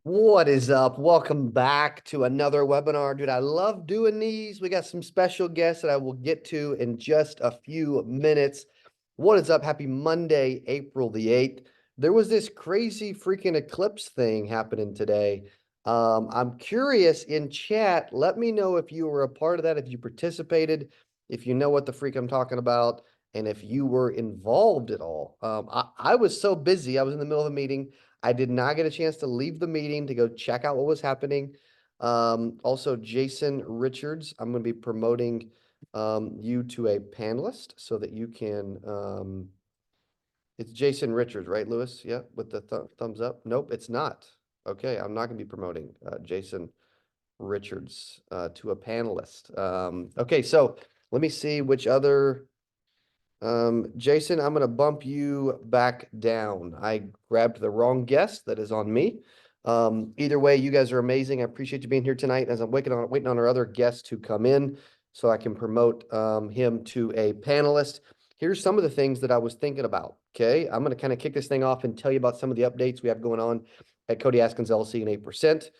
What is up? Welcome back to another webinar. Dude, I love doing these. We got some special guests that I will get to in just a few minutes. What is up? Happy Monday, April the 8th. There was this crazy freaking eclipse thing happening today. I'm curious in chat, let me know if you were a part of that, if you participated, if you know what the freak I'm talking about, and if you were involved at all. I was so busy. I was in the middle of a meeting. I did not get a chance to leave the meeting to go check out what was happening. Also, Jason Richards, I'm going to be promoting you to a panelist so that you can. It's Jason Richards, right, Lewis? Yeah, with the thumbs up. Nope, it's not. Okay, I'm not going to be promoting Jason Richards to a panelist. Okay, so let me see which other. Jason, I'm going to bump you back down. I grabbed the wrong guest. That is on me. Either way, you guys are amazing. I appreciate you being here tonight as I'm waiting on our other guests to come in so I can promote him to a panelist. Here's some of the things that I was thinking about. Okay. I'm going to kind of kick this thing off and tell you about some of the updates we have going on at Cody Askins LLC and 8%.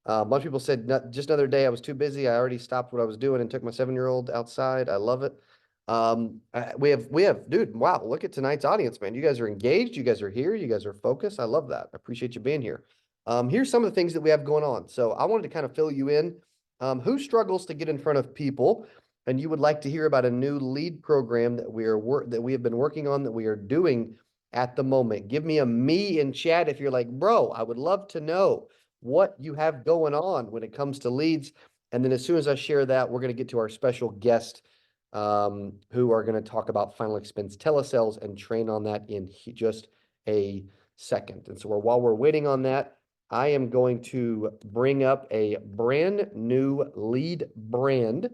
A bunch of people said, just another day, I was too busy. I already stopped what I was doing and took my 7-year-old outside. I love it. We have, dude, wow, look at tonight's audience, man. You guys are engaged. You guys are here. You guys are focused. I love that. I appreciate you being here. Here's some of the things that we have going on. So I wanted to kind of fill you in. Who struggles to get in front of people and you would like to hear about a new lead program that we have been working on, that we are doing at the moment? Give me a me in chat if you're like, bro, I would love to know what you have going on when it comes to leads. And then as soon as I share that, we're going to get to our special guest who are going to talk about final expense telesales and train on that in just a second. And so while we're waiting on that, I am going to bring up a brand new lead brand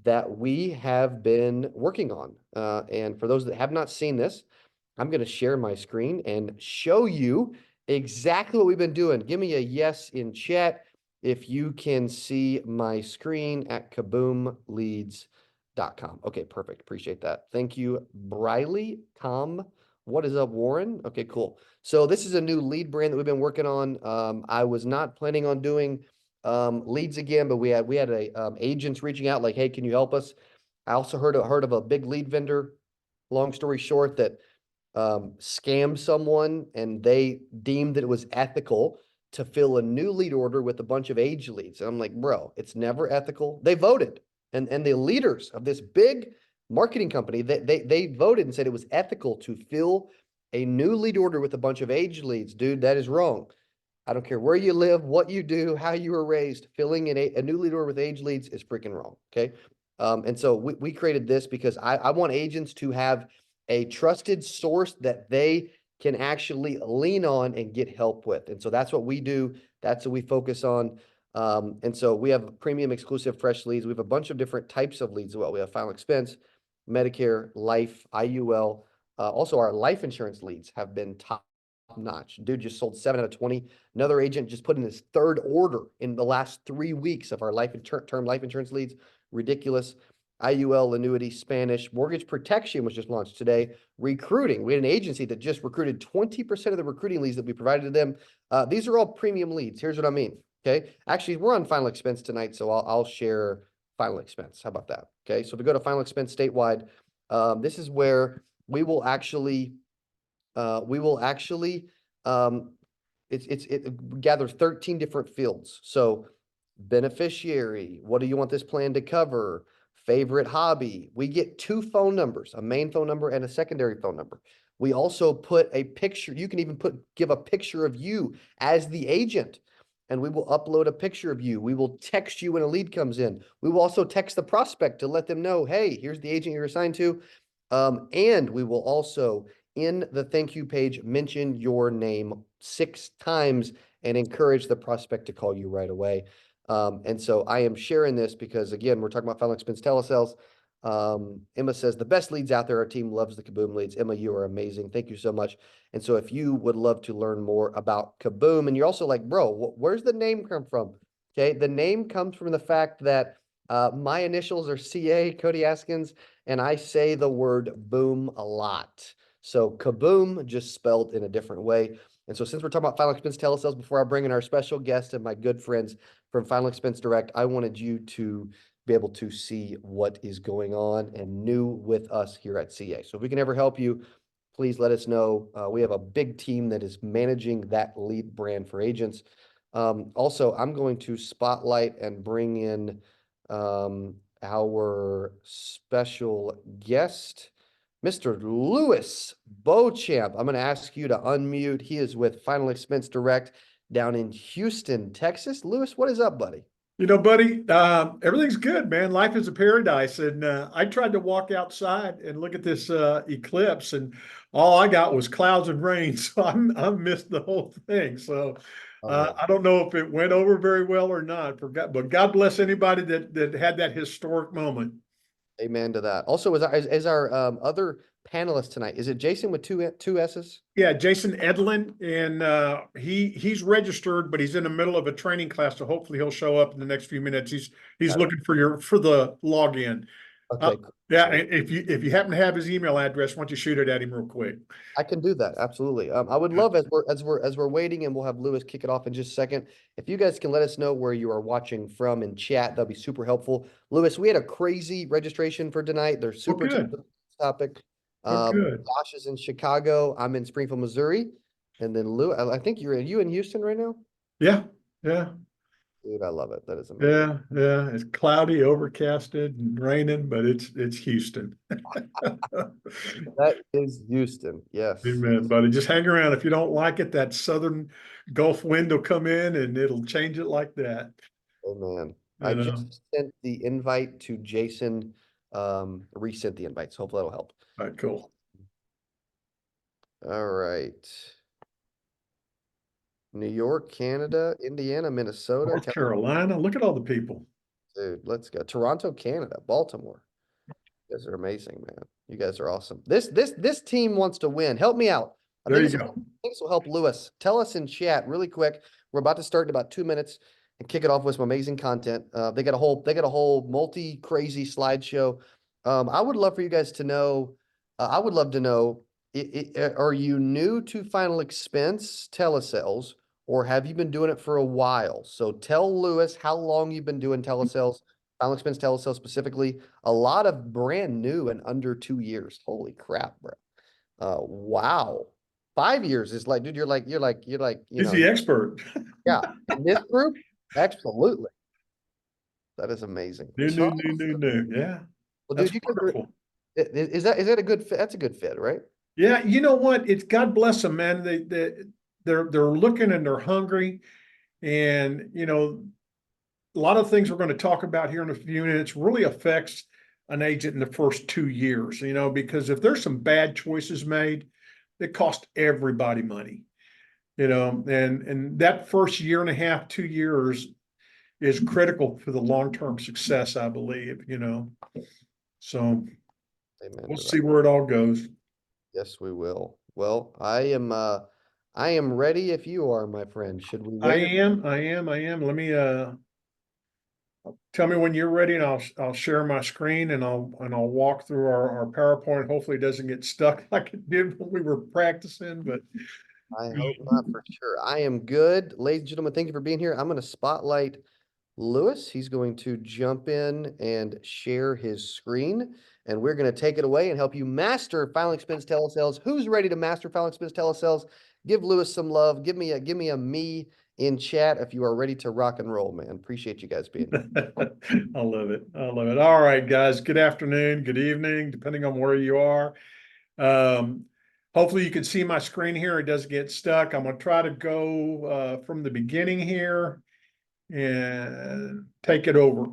that we have been working on. And for those that have not seen this, I'm going to share my screen and show you exactly what we've been doing. Give me a yes in chat if you can see my screen at kaboomleads.com. Okay, perfect. Appreciate that. Thank you, Briley. Tom, what is up, Warren? Okay, cool. So this is a new lead brand that we've been working on. I was not planning on doing leads again, but we had agents reaching out like, hey, can you help us? I also heard of a big lead vendor, long story short, that scammed someone and they deemed that it was ethical to fill a new lead order with a bunch of age leads. And I'm like, bro, it's never ethical. They voted, and the leaders of this big marketing company, they voted and said it was ethical to fill a new lead order with a bunch of age leads. Dude, that is wrong. I don't care where you live, what you do, how you were raised, filling in a new lead order with age leads is freaking wrong. Okay. And so we created this because I want agents to have a trusted source that they can actually lean on and get help with. And so that's what we do. That's what we focus on. And so we have premium exclusive fresh leads. We have a bunch of different types of leads as well. We have final expense, Medicare, life, IUL. Also, our life insurance leads have been top notch. Dude just sold 7 out of 20. Another agent just put in his third order in the last 3 weeks of our term life insurance leads. Ridiculous. IUL, annuity, Spanish, mortgage protection was just launched today. Recruiting. We had an agency that just recruited 20% of the recruiting leads that we provided to them. These are all premium leads. Here's what I mean. Okay. Actually, we're on final expense tonight, so I'll share final expense. How about that? Okay. So if we go to final expense statewide, this is where we will actually it gathers 13 different fields. So beneficiary, what do you want this plan to cover? Favorite hobby. We get 2 phone numbers, a main phone number and a secondary phone number. We also put a picture. You can even give a picture of you as the agent, and we will upload a picture of you. We will text you when a lead comes in. We will also text the prospect to let them know, hey, here's the agent you're assigned to. And we will also, in the thank you page, mention your name 6 times and encourage the prospect to call you right away. And so I am sharing this because, again, we're talking about final expense telesales. Emma says, the best leads out there. Our team loves the Kaboom leads. Emma, you are amazing. Thank you so much. And so if you would love to learn more about Kaboom, and you're also like, bro, where's the name come from? Okay, the name comes from the fact that my initials are CA, Cody Askins, and I say the word boom a lot. So kaboom, just spelled in a different way. And so since we're talking about Final Expense Telesales, before I bring in our special guest and my good friends from Final Expense Direct, I wanted you to be able to see what is going on and new with us here at CA. So if we can ever help you, please let us know. We have a big team that is managing that lead brand for agents. Also, I'm going to spotlight and bring in our special guest, Mr. Louis Beauchamp. I'm going to ask you to unmute. He is with Final Expense Direct down in Houston, Texas. Louis, what is up, buddy? Buddy, everything's good, man. Life is a paradise. And I tried to walk outside and look at this eclipse, and all I got was clouds and rain. So I missed the whole thing. So I don't know if it went over very well or not. But God bless anybody that had that historic moment. Amen to that. Also, is our other panelist tonight, is it Jason with two S's? Yeah, Jason Edlin, and he's registered, but he's in the middle of a training class, so hopefully he'll show up in the next few minutes. He's looking for the login. Okay. Yeah, if you happen to have his email address, why don't you shoot it at him real quick? I can do that. Absolutely. I would love as we're waiting, and we'll have Louis kick it off in just a second. If you guys can let us know where you are watching from in chat, that'd be super helpful. Louis, we had a crazy registration for tonight. They're super excited about this topic. Good. Josh is in Chicago. I'm in Springfield, Missouri. And then I think you in Houston right now? Yeah. Dude, I love it. That is amazing. Yeah. It's cloudy, overcasted, and raining, but it's Houston. That is Houston. Yes. Amen, buddy. Just hang around. If you don't like it, that southern Gulf wind will come in and it'll change it like that. Amen. I just sent the invite to Jason. Resent the invite, so hopefully that'll help. All right, cool. All right. New York, Canada, Indiana, Minnesota, North Carolina. Look at all the people. Dude, let's go. Toronto, Canada, Baltimore. You guys are amazing, man. You guys are awesome. This team wants to win. Help me out. There you go. I think this will help Louis. Tell us in chat really quick. We're about to start in about 2 minutes and kick it off with some amazing content. They got a whole multi-crazy slideshow. I would love for you guys to know. I would love to know. Are you new to Final Expense Telesales, or have you been doing it for a while? So tell Louis how long you've been doing telesales, Final Expense Telesales specifically. A lot of brand new and under 2 years. Holy crap, bro. Wow. 5 years is like, dude, you're like, you He's know. the expert. Yeah. In this group, absolutely. That is amazing. New. Yeah. Well, That's dude, wonderful. is that a good fit? That's a good fit, right? Yeah, you know what? It's God bless them, man. They're looking and they're hungry, and a lot of things we're going to talk about here in a few minutes really affects an agent in the first 2 years. Because if there's some bad choices made, it costs everybody money. And that first year and a half, 2 years is critical for the long-term success, I believe. So Amen we'll to see that. where it all goes. Yes, we will. Well, I am ready if you are, my friend. Should we I wait? am. Let me tell me when you're ready, and I'll share my screen, and I'll walk through our PowerPoint. Hopefully it doesn't get stuck like it did when we were practicing, but I hope not, for sure. I am good. Ladies and gentlemen, thank you for being here. I'm going to spotlight Louis. He's going to jump in and share his screen, and we're going to take it away and help you master Final Expense Telesales. Who's ready to master Final Expense Telesales? Give Louis some love. Give me a me in chat if you are ready to rock and roll, man. Appreciate you guys being here. I love it. All right, guys. Good afternoon, good evening, depending on where you are. Hopefully you can see my screen here. It doesn't get stuck. I'm going to try to go from the beginning here and take it over.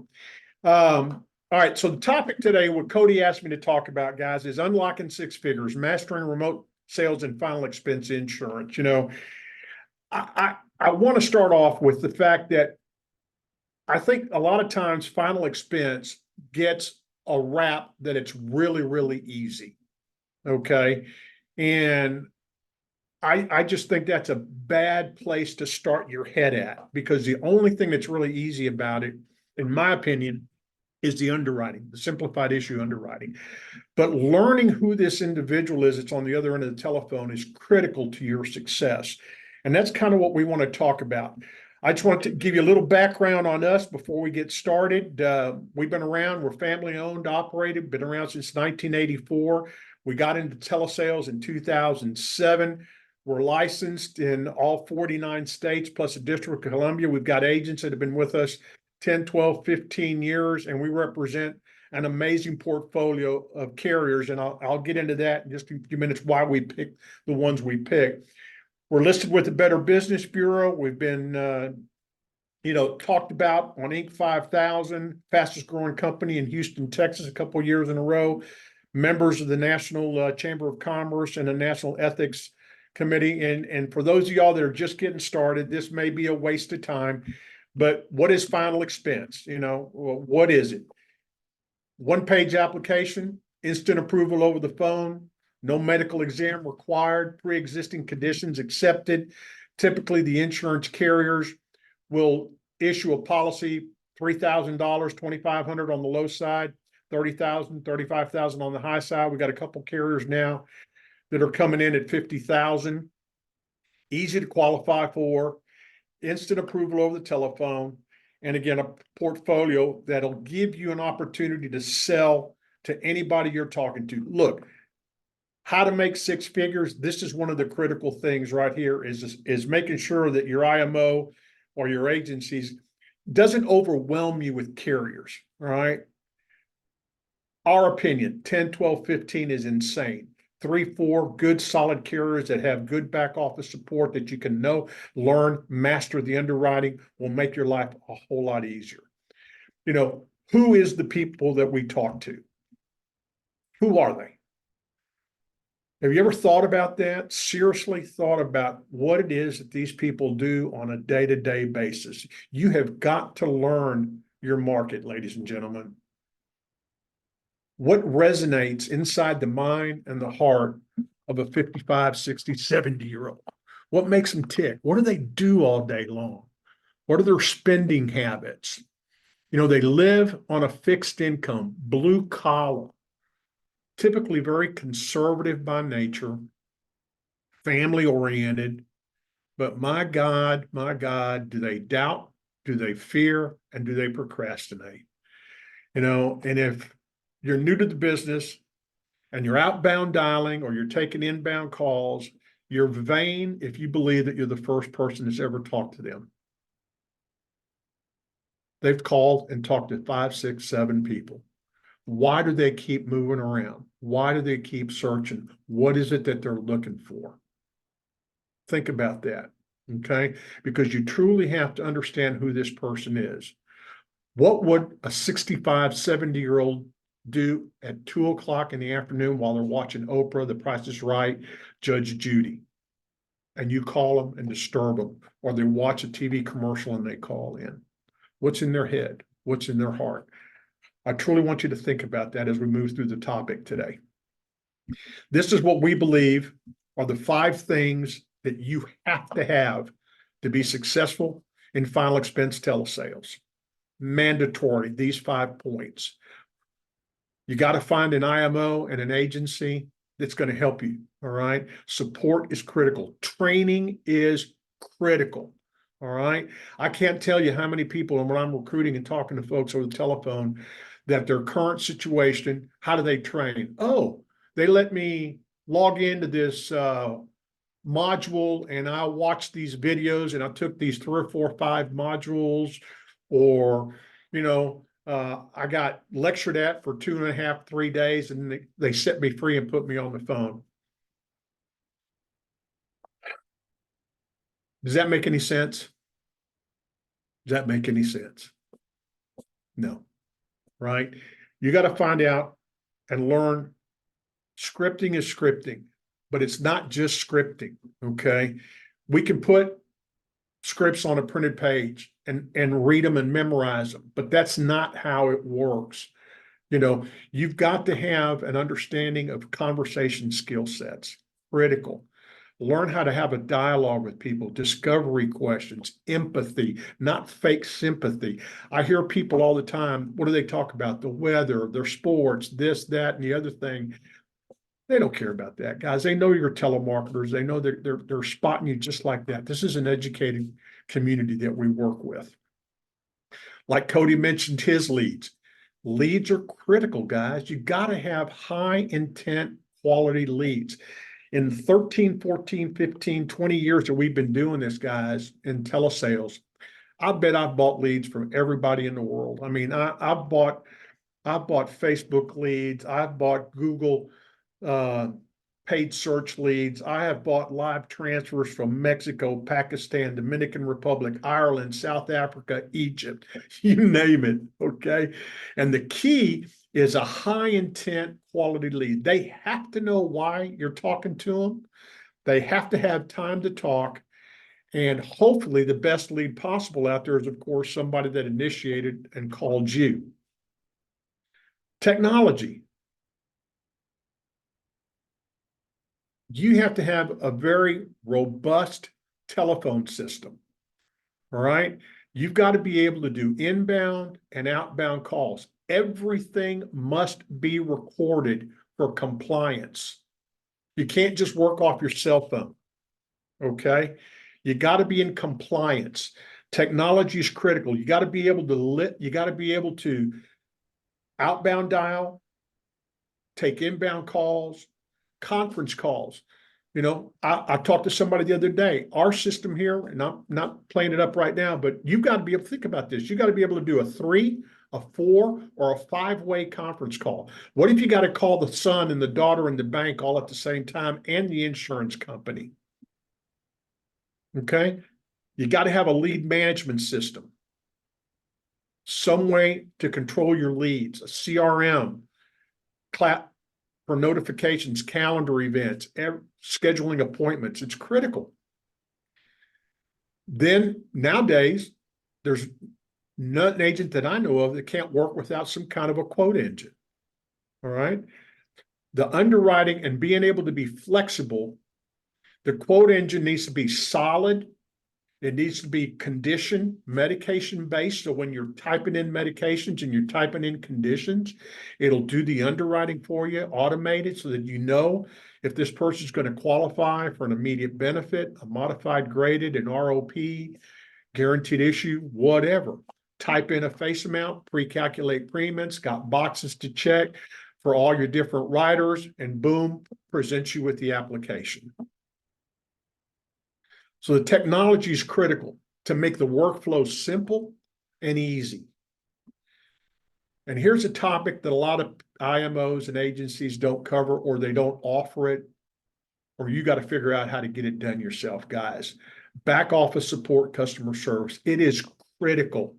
All right. So the topic today, what Cody asked me to talk about, guys, is unlocking six figures, mastering remote sales and final expense insurance. I want to start off with the fact that I think a lot of times final expense gets a rap that it's really, really easy. Okay. And I just think that's a bad place to start your head at, because the only thing that's really easy about it, in my opinion, is the underwriting, the simplified issue underwriting. But learning who this individual is that's on the other end of the telephone is critical to your success. And that's kind of what we want to talk about. I just want to give you a little background on us before we get started. We've been around, we're family owned, operated, been around since 1984. We got into telesales in 2007. We're licensed in all 49 states plus the District of Columbia. We've got agents that have been with us 10, 12, 15 years, and we represent an amazing portfolio of carriers. And I'll get into that in just a few minutes, why we picked the ones we picked. We're listed with the Better Business Bureau. We've been, talked about on Inc. 5000, fastest growing company in Houston, Texas, a couple of years in a row. Members of the National Chamber of Commerce and the National Ethics Committee. And for those of y'all that are just getting started, this may be a waste of time, but what is final expense? What is it? One-page application, instant approval over the phone, no medical exam required, pre-existing conditions accepted. Typically, the insurance carriers will issue a policy, $3,000, $2,500 on the low side, $30,000, $35,000 on the high side. We got a couple carriers now that are coming in at $50,000. Easy to qualify for, instant approval over the telephone, and again, a portfolio that'll give you an opportunity to sell to anybody you're talking to. Look, how to make six figures. This is one of the critical things right here is making sure that your IMO or your agencies doesn't overwhelm you with carriers, all right? Our opinion, 10, 12, 15 is insane. 3, 4 good solid carriers that have good back office support that you can know, learn, master the underwriting will make your life a whole lot easier. Who is the people that we talk to? Who are they? Have you ever thought about that? Seriously thought about what it is that these people do on a day-to-day basis? You have got to learn your market, ladies and gentlemen. What resonates inside the mind and the heart of a 55, 60, 70-year-old? What makes them tick? What do they do all day long? What are their spending habits? They live on a fixed income, blue collar, typically very conservative by nature, family oriented, but my God, do they doubt? Do they fear? And do they procrastinate? And if you're new to the business and you're outbound dialing or you're taking inbound calls, you're vain if you believe that you're the first person that's ever talked to them. They've called and talked to 5, 6, 7 people. Why do they keep moving around? Why do they keep searching? What is it that they're looking for? Think about that, okay? Because you truly have to understand who this person is. What would a 65, 70-year-old do at 2:00 in the afternoon while they're watching Oprah, The Price is Right, Judge Judy? And you call them and disturb them, or they watch a TV commercial and they call in. What's in their head? What's in their heart? I truly want you to think about that as we move through the topic today. This is what we believe are the 5 things that you have to be successful in final expense telesales. Mandatory, these 5 points. You got to find an IMO and an agency that's going to help you, all right? Support is critical. Training is critical, all right? I can't tell you how many people, and when I'm recruiting and talking to folks over the telephone, that their current situation, how do they train? Oh, they let me log into this module and I watched these videos and I took these 3 or 4 or 5 modules, or, I got lectured at for 2.5, 3 days and they set me free and put me on the phone. Does that make any sense? Does that make any sense? No. Right? You got to find out and learn. Scripting is scripting, but it's not just scripting, okay? We can put scripts on a printed page and read them and memorize them, but that's not how it works. You've got to have an understanding of conversation skill sets, critical. Learn how to have a dialogue with people, discovery questions, empathy, not fake sympathy. I hear people all the time, what do they talk about? The weather, their sports, this, that, and the other thing. They don't care about that, guys. They know you're telemarketers. They know they're spotting you just like that. This is an educated community that we work with. Like Cody mentioned his leads. Leads are critical, guys. You got to have high intent quality leads. In 13, 14, 15, 20 years that we've been doing this, guys, in telesales, I bet I've bought leads from everybody in the world. I mean, I've bought Facebook leads. I've bought Google uh, paid search leads. I have bought live transfers from Mexico, Pakistan, Dominican Republic, Ireland, South Africa, Egypt, you name it. Okay. And the key is a high intent quality lead. They have to know why you're talking to them. They have to have time to talk. And hopefully, the best lead possible out there is, of course, somebody that initiated and called you. Technology. You have to have a very robust telephone system. All right. You've got to be able to do inbound and outbound calls. Everything must be recorded for compliance. You can't just work off your cell phone. Okay. You got to be in compliance. Technology is critical. You got to be able to outbound dial, take inbound calls, conference calls. You know, I talked to somebody the other day. Our system here, and I'm not playing it up right now, but you've got to be able to think about this. You got to be able to do a 3, a 4, or a 5-way conference call. What if you got to call the son and the daughter and the bank all at the same time and the insurance company? Okay. You got to have a lead management system, some way to control your leads, a CRM, clap for notifications, calendar events, scheduling appointments. It's critical. Then nowadays, there's not an agent that I know of that can't work without some kind of a quote engine. All right. The underwriting and being able to be flexible, the quote engine needs to be solid. It needs to be condition, medication based. So when you're typing in medications and you're typing in conditions, it'll do the underwriting for you, automated, so that you know if this person's going to qualify for an immediate benefit, a modified graded, an ROP, guaranteed issue, whatever. Type in a face amount, pre-calculate premiums, got boxes to check for all your different riders, and boom, presents you with the application. So the technology is critical to make the workflow simple and easy. And here's a topic that a lot of IMOs and agencies don't cover, or they don't offer it, or you got to figure out how to get it done yourself, guys. Back office support, customer service. It is critical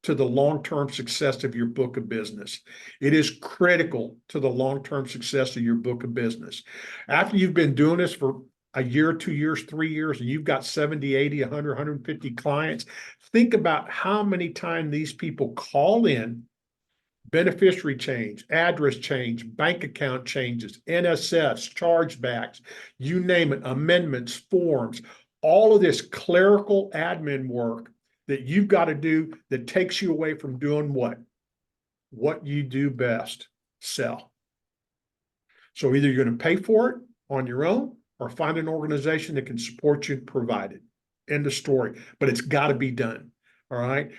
to the long-term success of your book of business. It is critical to the long-term success of your book of business. After you've been doing this for a year, 2 years, 3 years, and you've got 70, 80, 100, 150 clients, think about how many times these people call in, beneficiary change, address change, bank account changes, NSFs, chargebacks, you name it, amendments, forms, all of this clerical admin work that you've got to do that takes you away from doing what? What you do best, sell. So either you're going to pay for it on your own, or find an organization that can support you and provide it. End of story. But it's got to be done. All right.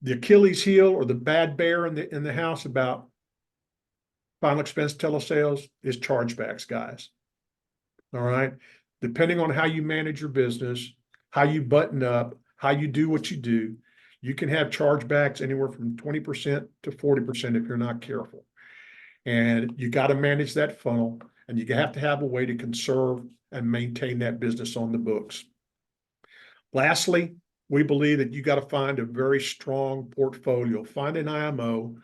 The Achilles heel or the bad bear in the house about final expense telesales is chargebacks, guys. All right. Depending on how you manage your business, how you button up, how you do what you do, you can have chargebacks anywhere from 20% to 40% if you're not careful. And you got to manage that funnel, and you have to have a way to conserve and maintain that business on the books. Lastly, we believe that you got to find a very strong portfolio. Find an IMO,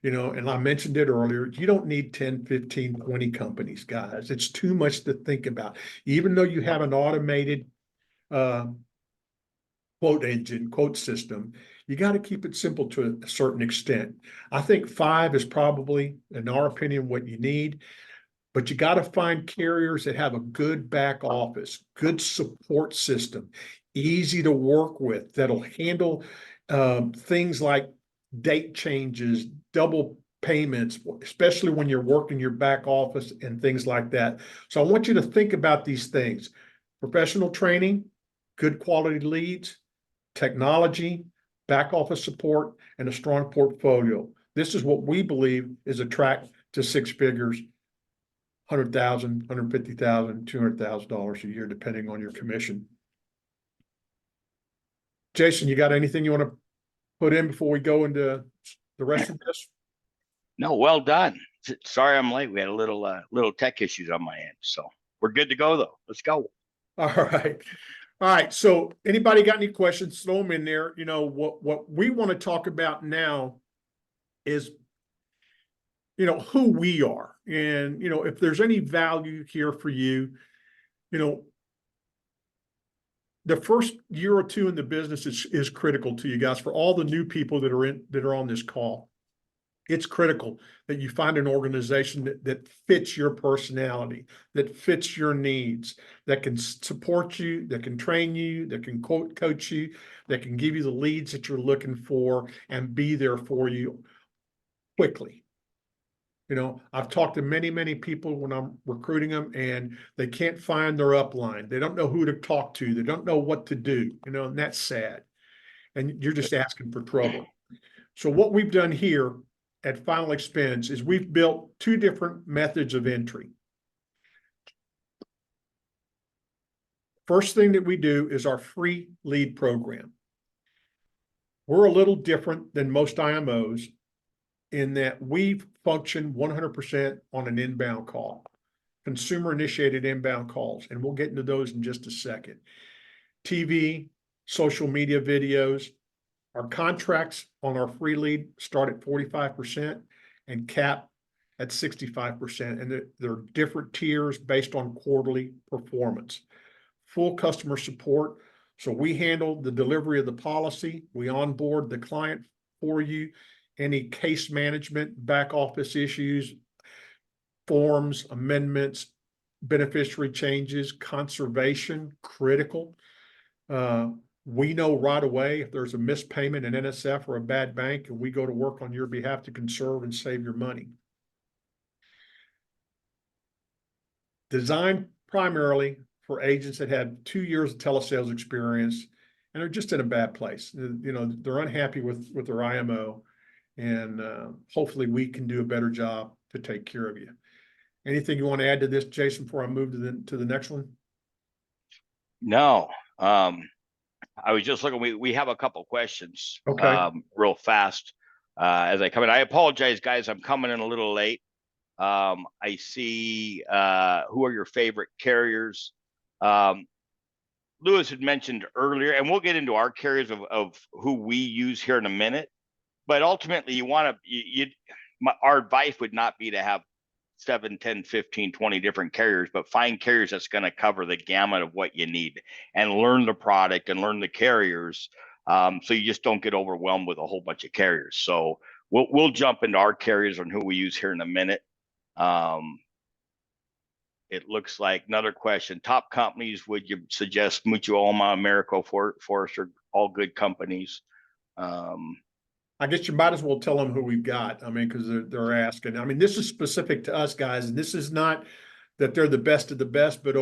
and I mentioned it earlier, you don't need 10, 15, 20 companies, guys. It's too much to think about. Even though you have an automated quote engine, quote system, you got to keep it simple to a certain extent. I think 5 is probably, in our opinion, what you need. but you got to find carriers that have a good back office, good support system, easy to work with, that'll handle things like date changes, double payments, especially when you're working your back office and things like that. So I want you to think about these things: professional training, good quality leads, technology, back office support, and a strong portfolio. This is what we believe is a track to six figures, $100,000, $150,000, $200,000 a year, depending on your commission. Jason, you got anything you want to put in before we go into the rest of this? No, well done. Sorry I'm late. We had a little tech issues on my end, so we're good to go though. Let's go. All right. All right. So anybody got any questions, throw them in there. You know, what we want to talk about now is, you know, who we are. And, you know, if there's any value here for you, you know, the first year or two in the business is critical to you guys. For all the new people that are on this call, it's critical that you find an organization that fits your personality, that fits your needs, that can support you, that can train you, that can coach you, that can give you the leads that you're looking for and be there for you quickly. You know, I've talked to many, many people when I'm recruiting them, and they can't find their upline. They don't know who to talk to. They don't know what to do, you know, and that's sad. And you're just asking for trouble. So what we've done here at Final Expense is we've built two different methods of entry. First thing that we do is our free lead program. We're a little different than most IMOs in that we function 100% on an inbound call, consumer initiated inbound calls. And we'll get into those in just a second. TV, social media videos. Our contracts on our free lead start at 45% and cap at 65%. And there are different tiers based on quarterly performance. Full customer support. So we handle the delivery of the policy. We onboard the client for you. Any case management, back office issues, forms, amendments, beneficiary changes, conservation, critical. We know right away if there's a missed payment in NSF or a bad bank, and we go to work on your behalf to conserve and save your money. Designed primarily for agents that have 2 years of telesales experience and are just in a bad place. You know, they're unhappy with their IMO, and hopefully we can do a better job to take care of you. Anything you want to add to this, Jason, before I move to the next one? No, I was just looking. We have a couple questions. Okay. Real fast as I come in. I apologize, guys. I'm coming in a little late. I see who are your favorite carriers. Lewis had mentioned earlier, and we'll get into our carriers of who we use here in a minute. But ultimately, you want to, our advice would not be to have 7, 10, 15, 20 different carriers, but find carriers that's going to cover the gamut of what you need and learn the product and learn the carriers. So you just don't get overwhelmed with a whole bunch of carriers. So we'll jump into our carriers and who we use here in a minute. It looks like another question. Top companies, would you suggest Mutuoma, Americo, Forrester, all good companies? I guess you might as well tell them who we've got. I mean, because they're asking. I mean, this is specific to us, guys. And this is not that they're the best of the best, but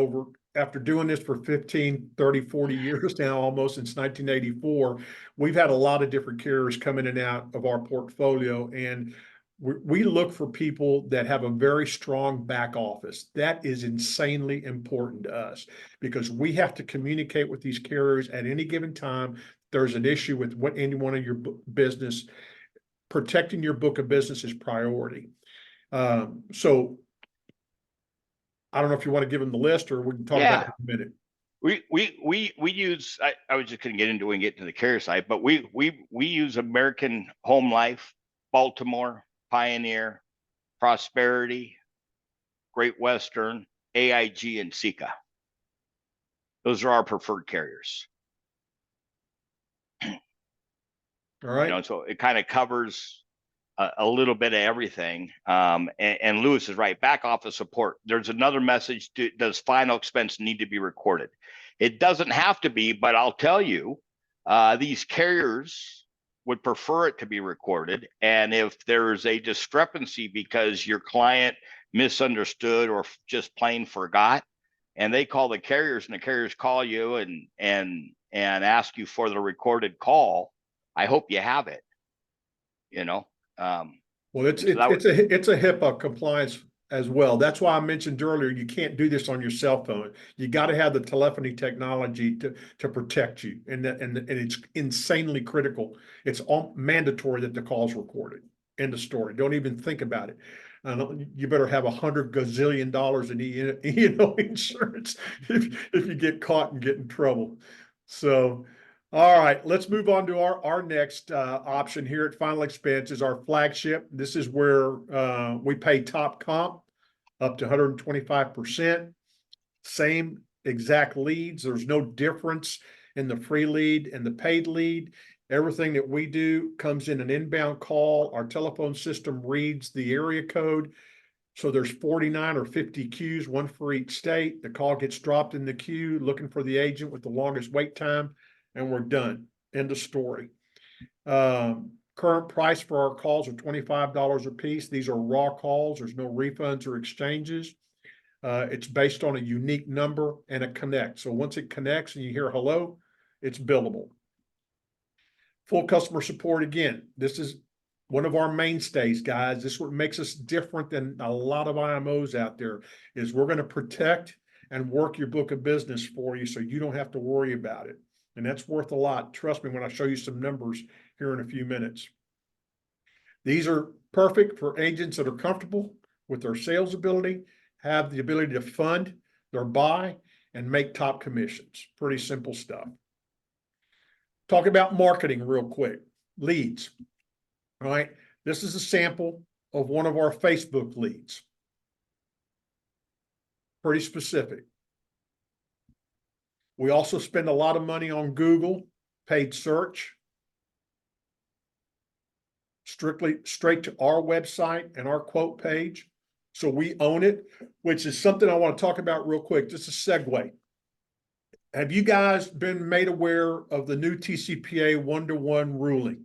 after doing this for 15, 30, 40 years now, almost since 1984, we've had a lot of different carriers come in and out of our portfolio. And we look for people that have a very strong back office. That is insanely important to us because we have to communicate with these carriers at any given time. There's an issue with any one of your business, protecting your book of business is priority. So I don't know if you want to give them the list or we can talk about it in a minute. We use, I was just going to get into it and get to the carrier side, but we use American Home Life, Baltimore, Pioneer, Prosperity, Great Western, AIG, and Sika. Those are our preferred carriers. All right. You know, so it kind of covers a little bit of everything. And Lewis is right. Back office support. There's another message. Does final expense need to be recorded? It doesn't have to be, but I'll tell you, these carriers would prefer it to be recorded. And if there's a discrepancy because your client misunderstood or just plain forgot, and they call the carriers and the carriers call you and ask you for the recorded call, I hope you have it, you know? Well, it's So that it's a HIPAA compliance as well. That's why I mentioned earlier, you can't do this on your cell phone. You got to have the telephony technology to protect you, and it's insanely critical. It's all mandatory that the call's recorded. End of story. Don't even think about it. You better have $100 gazillion in E&O insurance if you get caught and get in trouble. So. All right, let's move on to our next option here at Final Expense is our flagship. This is where we pay top comp up to 125%. Same exact leads. There's no difference in the free lead and the paid lead. Everything that we do comes in an inbound call. Our telephone system reads the area code. So there's 49 or 50 queues, one for each state. The call gets dropped in the queue, looking for the agent with the longest wait time, and we're done. End of story. Current price for our calls are $25 a piece. These are raw calls. There's no refunds or exchanges. It's based on a unique number and a connect. So once it connects and you hear hello, it's billable. Full customer support again. This is one of our mainstays, guys. This is what makes us different than a lot of IMOs out there, is we're going to protect and work your book of business for you so you don't have to worry about it. And that's worth a lot. Trust me when I show you some numbers here in a few minutes. These are perfect for agents that are comfortable with their sales ability, have the ability to fund their buy, and make top commissions. Pretty simple stuff. Talk about marketing real quick. Leads. All right. This is a sample of one of our Facebook leads. Pretty specific. We also spend a lot of money on Google, paid search, strictly straight to our website and our quote page. So we own it, which is something I want to talk about real quick. Just a segue. Have you guys been made aware of the new TCPA 1-to-1 ruling?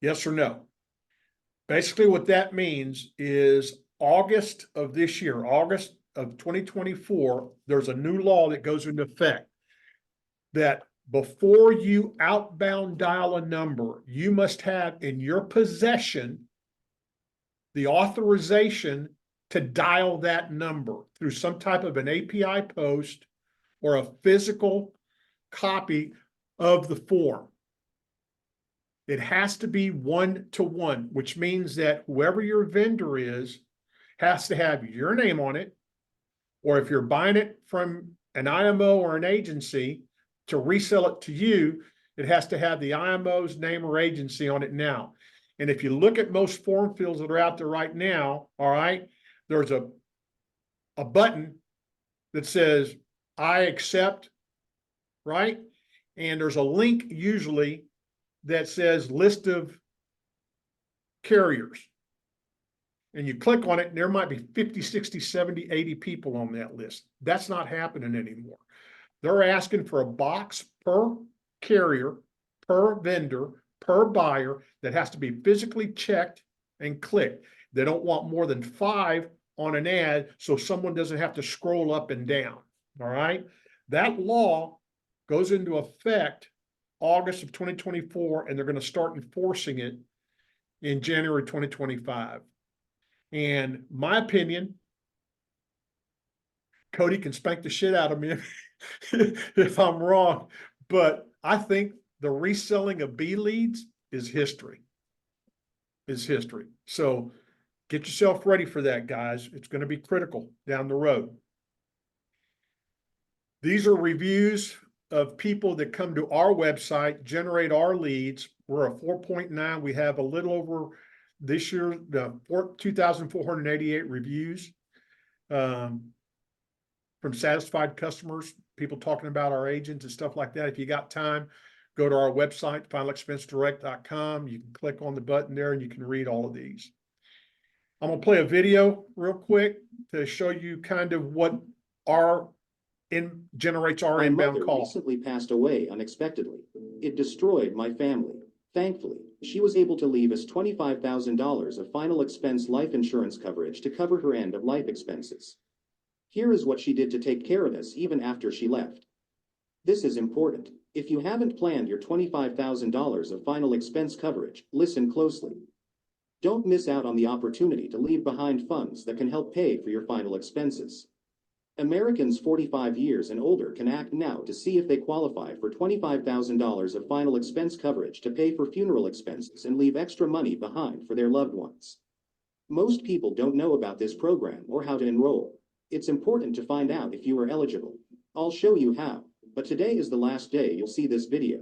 Yes or no? Basically, what that means is August of this year, August of 2024, there's a new law that goes into effect that before you outbound dial a number, you must have in your possession the authorization to dial that number through some type of an API post or a physical copy of the form. It has to be 1-to-1, which means that whoever your vendor is has to have your name on it, or if you're buying it from an IMO or an agency to resell it to you, it has to have the IMO's name or agency on it now. And if you look at most form fields that are out there right now, all right, there's a button that says, I accept, right? And there's a link usually that says list of carriers. And you click on it, and there might be 50, 60, 70, 80 people on that list. That's not happening anymore. They're asking for a box per carrier, per vendor, per buyer that has to be physically checked and clicked. They don't want more than 5 on an ad so someone doesn't have to scroll up and down. All right. That law goes into effect August of 2024, and they're going to start enforcing it in January 2025. And my opinion, Cody can spank the shit out of me if I'm wrong, but I think the reselling of B leads is history. So get yourself ready for that, guys. It's going to be critical down the road. These are reviews of people that come to our website, generate our leads. We're a 4.9. We have a little over this year, 2,488 reviews from satisfied customers, people talking about our agents and stuff like that. If you got time, go to our website, finalexpensedirect.com. You can click on the button there and you can read all of these. I'm gonna play a video real quick to show you kind of what generates our My inbound mother call. recently passed away unexpectedly. It destroyed my family. Thankfully, she was able to leave us $25,000 of final expense life insurance coverage to cover her end of life expenses. Here is what she did to take care of us even after she left. This is important. If you haven't planned your $25,000 of final expense coverage, listen closely. Don't miss out on the opportunity to leave behind funds that can help pay for your final expenses. Americans 45 years and older can act now to see if they qualify for $25,000 of final expense coverage to pay for funeral expenses and leave extra money behind for their loved ones. Most people don't know about this program or how to enroll. It's important to find out if you are eligible. I'll show you how, but today is the last day you'll see this video.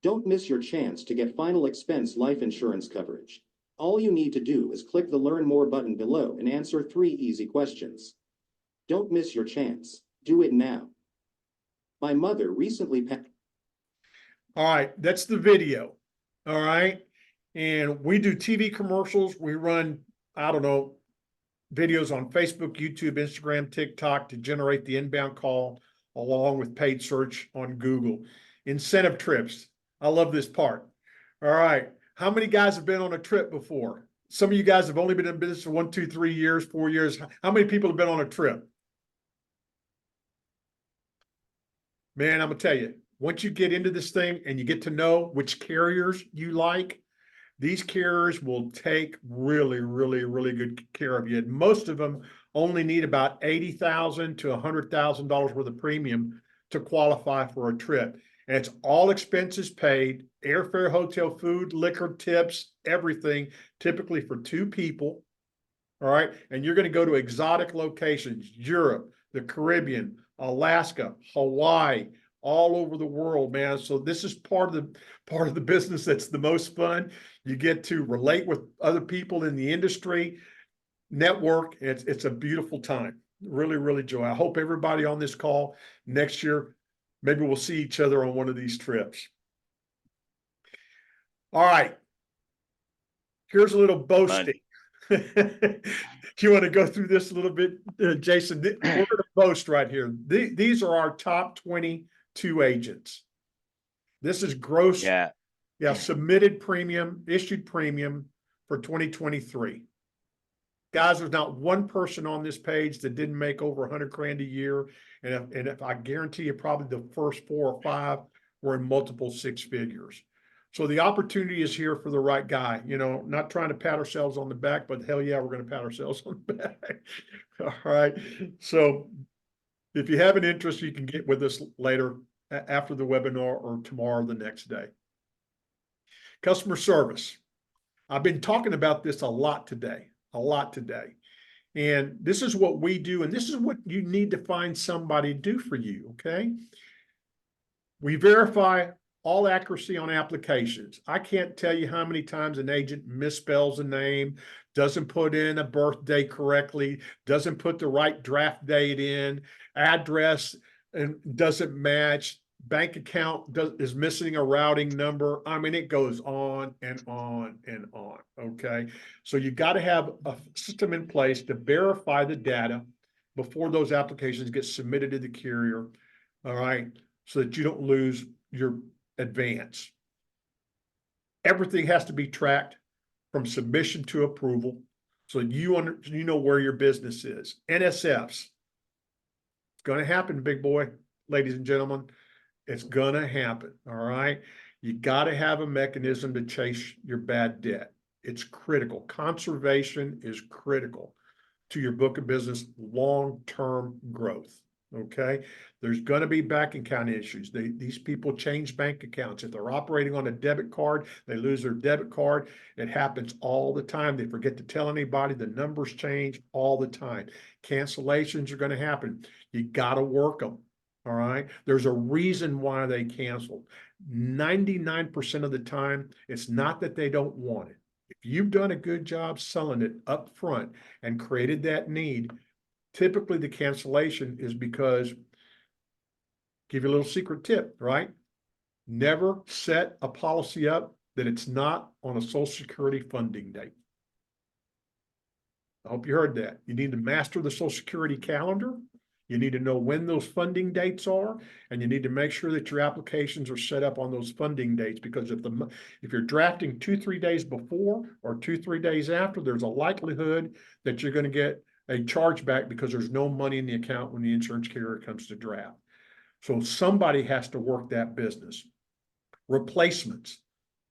Don't miss your chance to get final expense life insurance coverage. All you need to do is click the Learn More button below and answer 3 easy questions. Don't miss your chance. Do it now. My mother recently passed. All right, that's the video. All right. And we do TV commercials. We run, I don't know, videos on Facebook, YouTube, Instagram, TikTok to generate the inbound call, along with paid search on Google. Incentive trips. I love this part. All right. How many guys have been on a trip before? Some of you guys have only been in business for 1, 2, 3 years, 4 years. How many people have been on a trip? Man, I'm gonna tell you, once you get into this thing and you get to know which carriers you like, these carriers will take really, really, really good care of you. And most of them only need about $80,000 to $100,000 worth of premium to qualify for a trip. And it's all expenses paid, airfare, hotel, food, liquor, tips, everything, typically for 2 people. All right. And you're going to go to exotic locations, Europe, the Caribbean, Alaska, Hawaii, all over the world, man. So this is part of the business that's the most fun. You get to relate with other people in the industry, network. It's a beautiful time. Really, really joy. I hope everybody on this call next year, maybe we'll see each other on one of these trips. All right. Here's a little boasting. You want to go through this a little bit, Jason? We're going to boast right here. These are our top 22 agents. This is gross, submitted premium, issued premium for 2023. Guys, there's not one person on this page that didn't make over 100 grand a year. And if I guarantee you, probably the first 4 or 5 were in multiple 6 figures. So the opportunity is here for the right guy, not trying to pat ourselves on the back, but hell yeah, we're going to pat ourselves on the back. All right. So if you have an interest, you can get with us later after the webinar or tomorrow, the next day. Customer service. I've been talking about this a lot today. And this is what we do. And this is what you need to find somebody to do for you. Okay. We verify all accuracy on applications. I can't tell you how many times an agent misspells a name, doesn't put in a birthday correctly, doesn't put the right draft date in, address and doesn't match, bank account is missing a routing number. I mean, it goes on and on and on. Okay. So you got to have a system in place to verify the data before those applications get submitted to the carrier. All right. So that you don't lose your advance. Everything has to be tracked from submission to approval so you know where your business is. NSFs. It's going to happen, big boy, ladies and gentlemen. It's going to happen. All right. You got to have a mechanism to chase your bad debt. It's critical. Conservation is critical to your book of business long-term growth. Okay. There's going to be bank account issues. These people change bank accounts. If they're operating on a debit card, they lose their debit card. It happens all the time. They forget to tell anybody. The numbers change all the time. Cancellations are going to happen. You got to work them. All right. There's a reason why they canceled. 99% of the time, it's not that they don't want it. If you've done a good job selling it up front and created that need, typically the cancellation is because, give you a little secret tip, right? Never set a policy up that it's not on a Social Security funding date. I hope you heard that. You need to master the Social Security calendar. You need to know when those funding dates are, and you need to make sure that your applications are set up on those funding dates, because if you're drafting 2-3 days before or 2-3 days after, there's a likelihood that you're going to get a chargeback because there's no money in the account when the insurance carrier comes to draft. So somebody has to work that business. Replacements.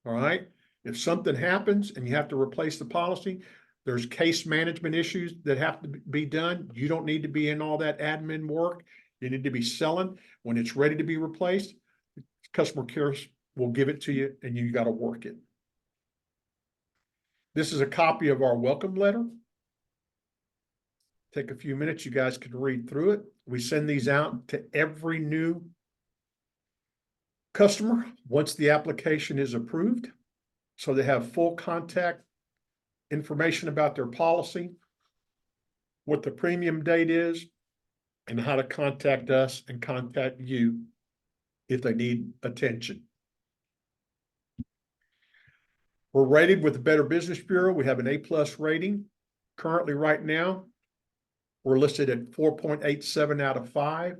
All right. If something happens and you have to replace the policy, there's case management issues that have to be done. You don't need to be in all that admin work. You need to be selling. When it's ready to be replaced, customer care will give it to you, and you got to work it. This is a copy of our welcome letter. Take a few minutes. You guys can read through it. We send these out to every new customer once the application is approved. So they have full contact information about their policy, what the premium date is, and how to contact us and contact you if they need attention. We're rated with the Better Business Bureau. We have an A+ rating. Currently, right now, we're listed at 4.87 out of 5.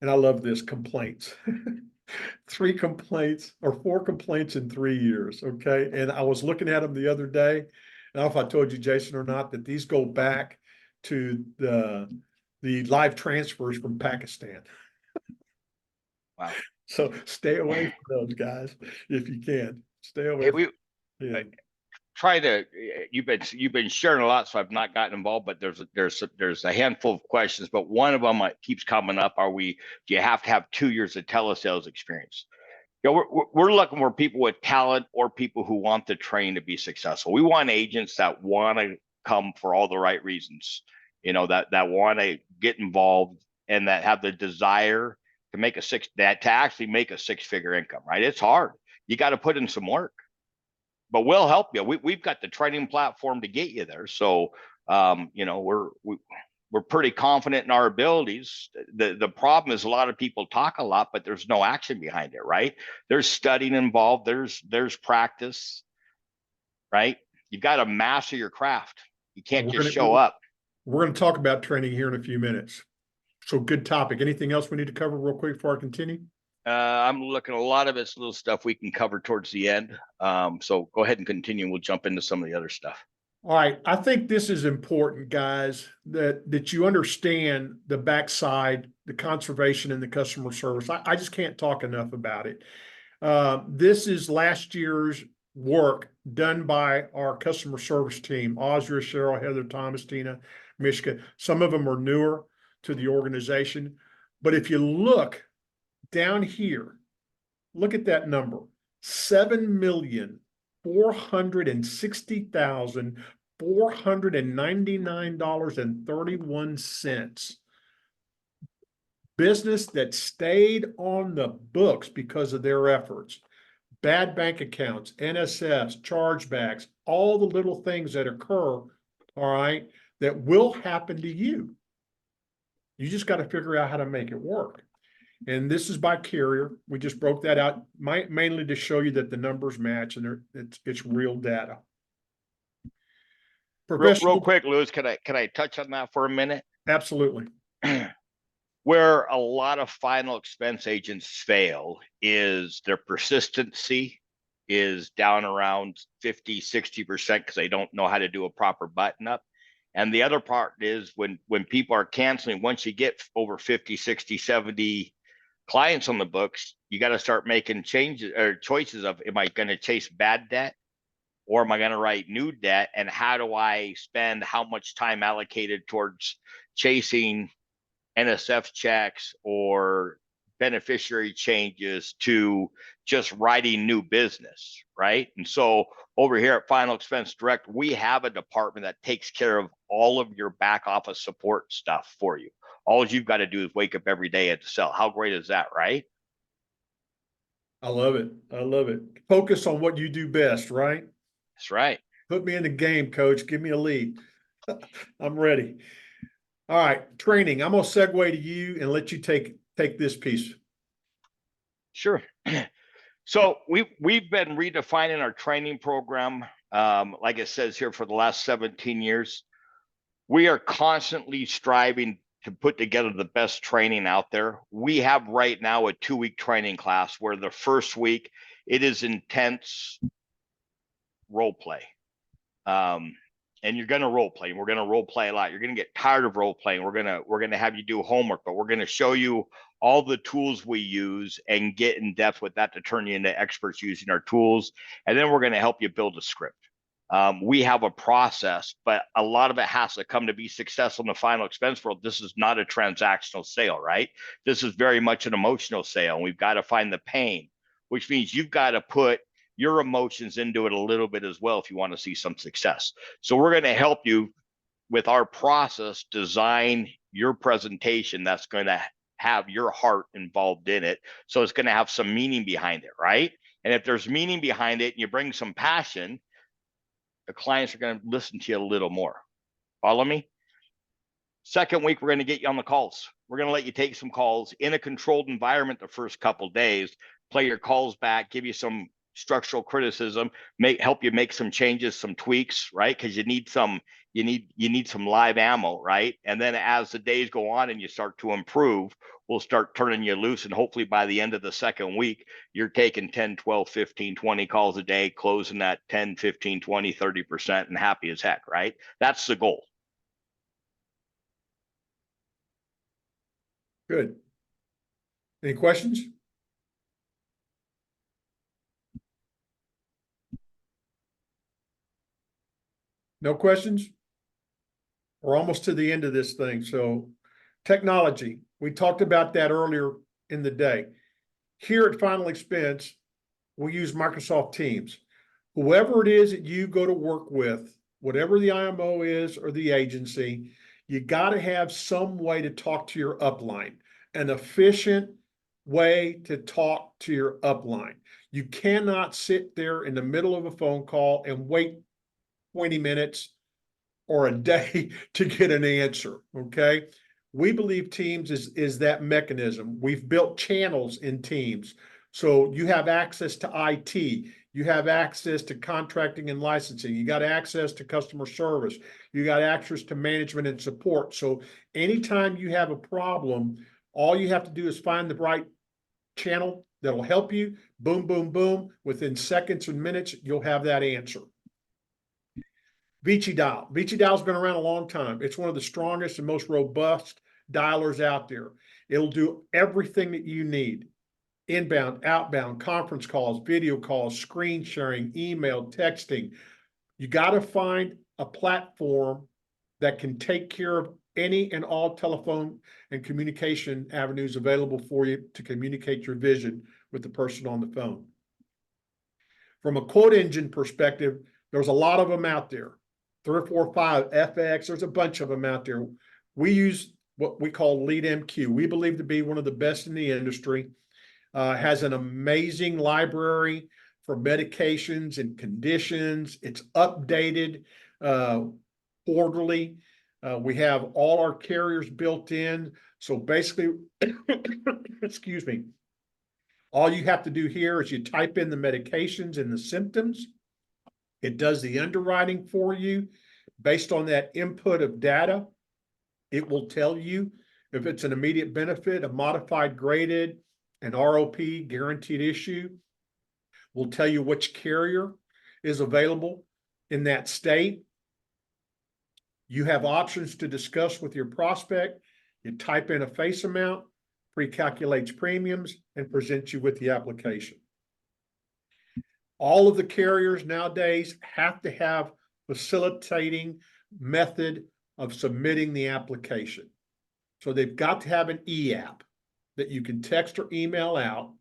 And I love this, complaints. 3 complaints or 4 complaints in 3 years. Okay. And I was looking at them the other day. I don't know if I told you, Jason, or not, that these go back to the live transfers from Pakistan. Wow. So stay away from those guys if you can. Stay away. Hey, Yeah. try to, you've been sharing a lot, so I've not gotten involved, but there's a handful of questions, but one of them keeps coming up. Do you have to have 2 years of telesales experience? You know, we're looking for people with talent or people who want the training to be successful. We want agents that want to come for all the right reasons, you know, that want to get involved and that have the desire to actually make a 6-figure income, right? It's hard. You got to put in some work, but we'll help you. We've got the training platform to get you there. So, you know, we're pretty confident in our abilities. The problem is a lot of people talk a lot, but there's no action behind it, right? There's studying involved. There's practice, right? You've got to master your craft. You can't just show up. We're going to talk about training here in a few minutes. So good topic. Anything else we need to cover real quick before I continue? I'm looking at a lot of it's little stuff we can cover towards the end. So go ahead and continue. We'll jump into some of the other stuff. All right. I think this is important, guys, that you understand the backside, the conservation and the customer service. I just can't talk enough about it. This is last year's work done by our customer service team, Ozra, Cheryl, Heather, Thomas, Tina, Mishka. Some of them are newer to the organization. But if you look down here, look at that number, $7,460,499.31. Business that stayed on the books because of their efforts. Bad bank accounts, NSFs, chargebacks, all the little things that occur, all right, that will happen to you. You just got to figure out how to make it work. And this is by carrier. We just broke that out mainly to show you that the numbers match and it's real data. Real quick, Lewis, can I touch on that for a minute? Absolutely. Where a lot of final expense agents fail is their persistency is down around 50-60% because they don't know how to do a proper button up. And the other part is when people are canceling, once you get over 50, 60, 70 clients on the books, you got to start making changes or choices of, am I going to chase bad debt or am I going to write new debt? And how do I spend how much time allocated towards chasing NSF checks or beneficiary changes to just writing new business, right? And so over here at Final Expense Direct, we have a department that takes care of all of your back office support stuff for you. All you've got to do is wake up every day and sell. How great is that, right? I love it. I love it. Focus on what you do best, right? That's right. Put me in the game, coach. Give me a lead. I'm ready. All right, training. I'm gonna segue to you and let you take this piece. Sure. So we've been redefining our training program. Like it says here, for the last 17 years, we are constantly striving to put together the best training out there. We have right now a 2-week training class where the first week it is intense role play. And you're going to role play. We're going to role play a lot. You're going to get tired of role playing. We're going to have you do homework, but we're going to show you all the tools we use and get in depth with that to turn you into experts using our tools. And then we're going to help you build a script. We have a process, but a lot of it has to come to be successful in the final expense world. This is not a transactional sale, right? This is very much an emotional sale. And we've got to find the pain, which means you've got to put your emotions into it a little bit as well if you want to see some success. So we're going to help you with our process design your presentation that's going to have your heart involved in it. So it's going to have some meaning behind it, right? And if there's meaning behind it and you bring some passion, the clients are going to listen to you a little more. Follow me? Second week, we're going to get you on the calls. We're going to let you take some calls in a controlled environment the first couple of days, play your calls back, give you some structural criticism, help you make some changes, some tweaks, right? Because you need some live ammo, right? And then as the days go on and you start to improve, we'll start turning you loose. And hopefully by the end of the second week, you're taking 10, 12, 15, 20 calls a day, closing that 10, 15, 20, 30% and happy as heck, right? That's the goal. Good. Any questions? No questions? We're almost to the end of this thing. So technology, we talked about that earlier in the day. Here at Final Expense, we use Microsoft Teams. Whoever it is that you go to work with, whatever the IMO is or the agency, you got to have some way to talk to your upline, an efficient way to talk to your upline. You cannot sit there in the middle of a phone call and wait 20 minutes or a day to get an answer, okay? We believe Teams is that mechanism. We've built channels in Teams. So you have access to IT, you have access to contracting and licensing, you got access to customer service, you got access to management and support. So anytime you have a problem, all you have to do is find the right channel that'll help you. Boom, boom, boom. Within seconds and minutes, you'll have that answer. Vici Dial. Vici Dial's been around a long time. It's one of the strongest and most robust dialers out there. It'll do everything that you need. Inbound, outbound, conference calls, video calls, screen sharing, email, texting. You got to find a platform that can take care of any and all telephone and communication avenues available for you to communicate your vision with the person on the phone. From a quote engine perspective, there's a lot of them out there. 3 or 4 or 5, FX, there's a bunch of them out there. We use what we call Lead MQ. We believe to be one of the best in the industry. Has an amazing library for medications and conditions. It's updated quarterly. We have all our carriers built in. So basically, excuse me, all you have to do here is you type in the medications and the symptoms. It does the underwriting for you. Based on that input of data, it will tell you if it's an immediate benefit, a modified graded, an ROP, guaranteed issue. Will tell you which carrier is available in that state. You have options to discuss with your prospect. You type in a face amount, pre-calculates premiums, and presents you with the application. All of the carriers nowadays have to have facilitating method of submitting the application. So they've got to have an e-app that you can text or email out.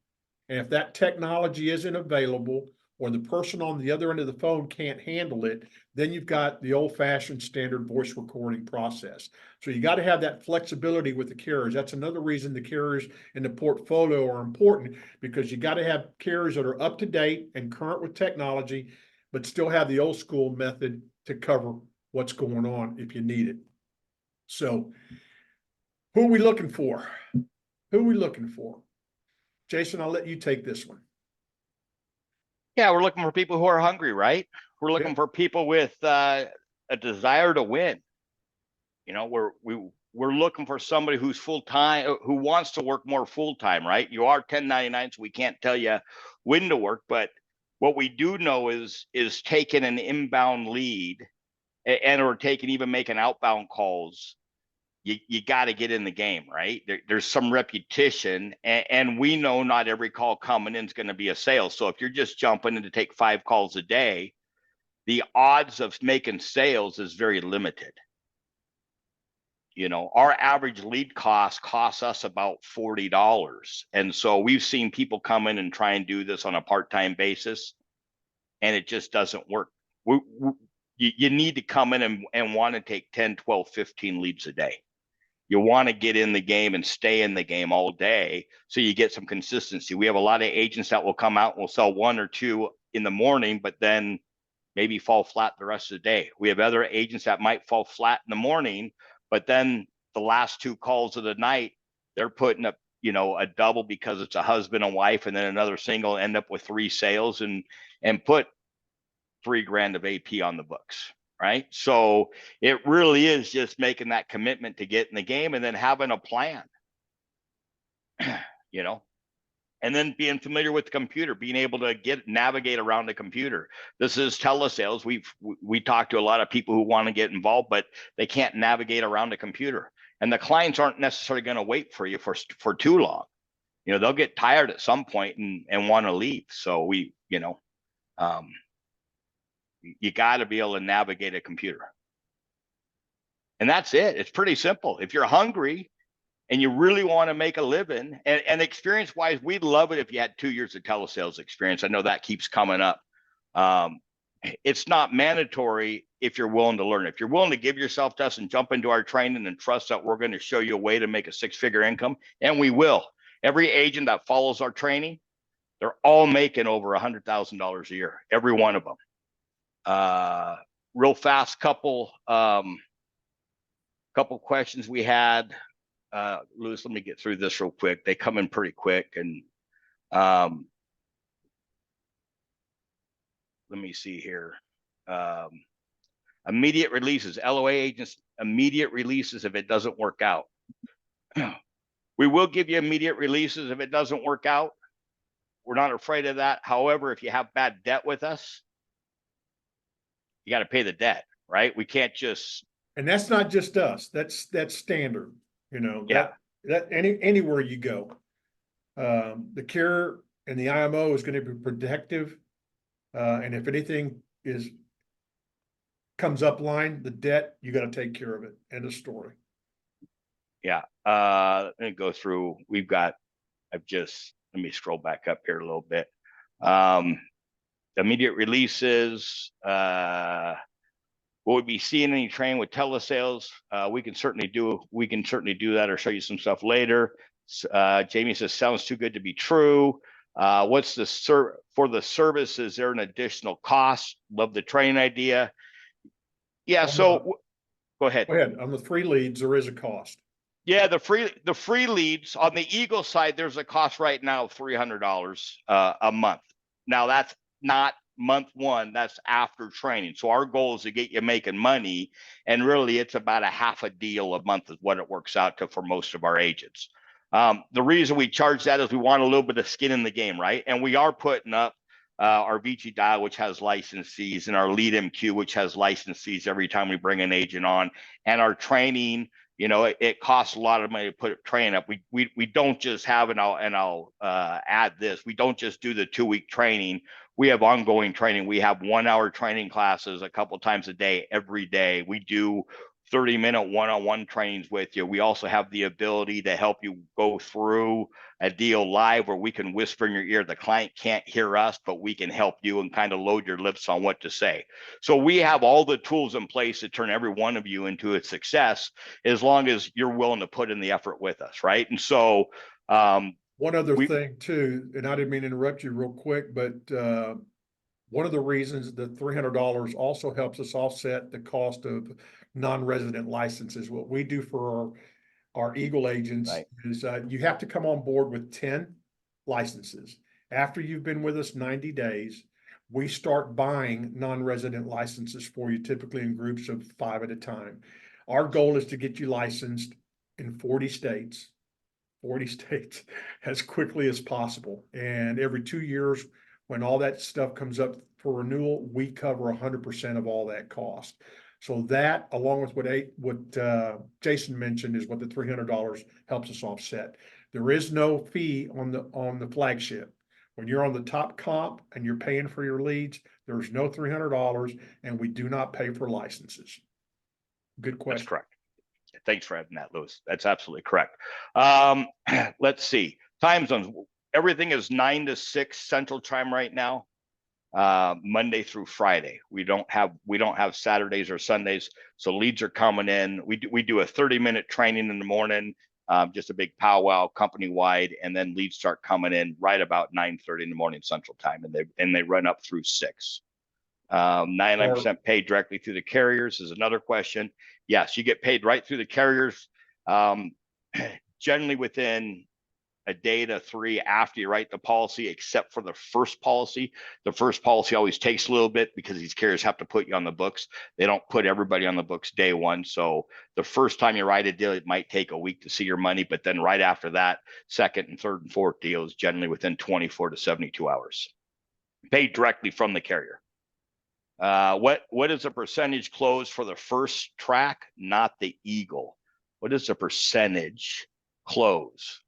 And if that technology isn't available or the person on the other end of the phone can't handle it, then you've got the old-fashioned standard voice recording process. So you got to have that flexibility with the carriers. That's another reason the carriers in the portfolio are important, because you got to have carriers that are up to date and current with technology, but still have the old school method to cover what's going on if you need it. So who are we looking for? Who are we looking for? Jason, I'll let you take this one. Yeah, we're looking for people who are hungry, right? We're looking Yep. for people with a desire to win. You know, we're looking for somebody who's full-time, who wants to work more full-time, right? You are 1099, so we can't tell you when to work, but what we do know is taking an inbound lead and or even making outbound calls. You got to get in the game, right? There's some repetition, and we know not every call coming in is going to be a sale. So if you're just jumping in to take 5 calls a day, the odds of making sales is very limited. You know, our average lead costs us about $40. And so we've seen people come in and try and do this on a part-time basis, and it just doesn't work. You need to come in and want to take 10, 12, 15 leads a day. You want to get in the game and stay in the game all day so you get some consistency. We have a lot of agents that will come out and will sell 1 or 2 in the morning, but then maybe fall flat the rest of the day. We have other agents that might fall flat in the morning, but then the last 2 calls of the night, they're putting up, you know, a double because it's a husband and wife, and then another single, end up with 3 sales and put $3,000 of AP on the books. Right. So it really is just making that commitment to get in the game and then having a plan, you know, and then being familiar with the computer, being able to navigate around the computer. This is telesales. We talk to a lot of people who want to get involved, but they can't navigate around the computer, and the clients aren't necessarily going to wait for you for too long. You know, they'll get tired at some point and want to leave. So you got to be able to navigate a computer. And that's it. It's pretty simple. If you're hungry and you really want to make a living, and experience wise, we'd love it if you had 2 years of telesales experience. I know that keeps coming up. It's not mandatory if you're willing to learn. If you're willing to give yourself to us and jump into our training and trust that we're going to show you a way to make a 6-figure income, and we will. Every agent that follows our training, they're all making over $100,000 a year, every one of them. Real fast, couple questions we had. Lewis, let me get through this real quick. They come in pretty quick, and let me see here. Immediate releases, LOA agents, immediate releases if it doesn't work out. We will give you immediate releases if it doesn't work out. We're not afraid of that. However, if you have bad debt with us, you got to pay the debt, right? We can't just. And that's not just us. That's standard. You know, that anywhere you go, the carrier and the IMO is going to be protective. And if anything comes up line, the debt, you got to take care of it. End of story. Yeah. Let me go through. Let me scroll back up here a little bit. Immediate releases, will we be seeing any training with telesales? We can certainly do that or show you some stuff later. Jamie says, sounds too good to be true. What's for the service? Is there an additional cost? Love the training idea. Yeah. So go ahead. Go ahead. On the free leads, there is a cost. Yeah, the free leads on the Eagle side, there's a cost right now of $300 a month. Now that's not month 1, that's after training. So our goal is to get you making money, and really it's about a half a deal a month is what it works out to for most of our agents. The reason we charge that is we want a little bit of skin in the game, right? And we are putting up our VG Dial, which has license fees, and our Lead MQ, which has license fees every time we bring an agent on, and our training. You know, it costs a lot of money to put a training up. We don't just have, and I'll add this, we don't just do the 2-week training. We have ongoing training. We have 1-hour training classes a couple times a day, every day. We do 30-minute one-on-one trainings with you. We also have the ability to help you go through a deal live where we can whisper in your ear. The client can't hear us, but we can help you and kind of load your lips on what to say. So we have all the tools in place to turn every one of you into a success, as long as you're willing to put in the effort with us, right? And so one other thing too, and I didn't mean to interrupt you real quick, but One of the reasons that $300 also helps us offset the cost of non-resident licenses. What we do for our Eagle agents Right. is you have to come on board with 10 licenses. After you've been with us 90 days, we start buying non-resident licenses for you, typically in groups of 5 at a time. Our goal is to get you licensed in 40 states as quickly as possible. And every 2 years, when all that stuff comes up for renewal, we cover 100% of all that cost. So that, along with what Jason mentioned, is what the $300 helps us offset. There is no fee on the flagship. When you're on the top comp and you're paying for your leads, there's no $300, and we do not pay for licenses. Good That's question. correct. Thanks for adding that, Lewis. That's absolutely correct. Let's see. Time zones. Everything is 9 to 6 Central Time right now. Monday through Friday. We don't have Saturdays or Sundays. So leads are coming in. We do a 30-minute training in the morning, just a big powwow company wide, and then leads start coming in right about 9:30 in the morning Central Time, and they run up through 6. 99% paid directly through the carriers is another question. Yes, you get paid right through the carriers, generally within a day to 3 after you write the policy, except for the first policy. The first policy always takes a little bit because these carriers have to put you on the books. They don't put everybody on the books day one. So the first time you write a deal, it might take a week to see your money, but then right after that, second and third and fourth deal is generally within 24 to 72 hours. Paid directly from the carrier. What is the percentage close for the first track, not the Eagle? What is the percentage close?